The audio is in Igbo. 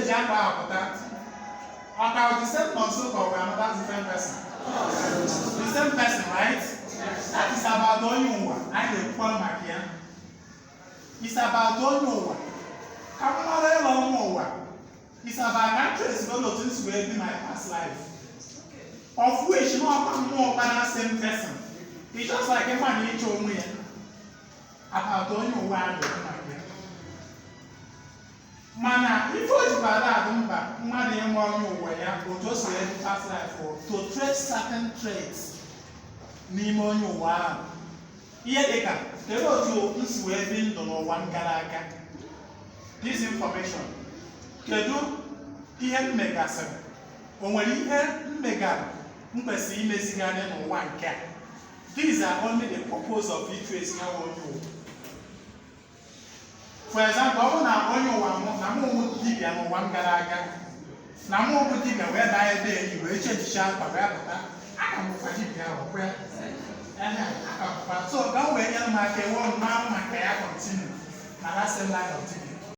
eji akpa apụta. Or the same console or another different person? The same person, right? That is about Onyuwa. I will call my here. It's about Onyuwa. Come on, it's about actress going to things will be my past life. Of which no more than the same person. It's just like a man each of me. About Onyuwa. Mana, if you bad, money and money way, or just let past life to trace certain traits. Nimo Yuwa. Here they can. They go to this wedding to no one galaga. This information. Kedu ihe megasem. Onwere ihe mega mpesi imezigane no one ka. These are only the purpose of it tracing how you. For example, I want to know na mo dibia no one galaga. Na mo dibia we die there you we change sharp ba ba. Aka mo fa dibia o kwa. So that way you make one man make continue. Na that same line of thinking.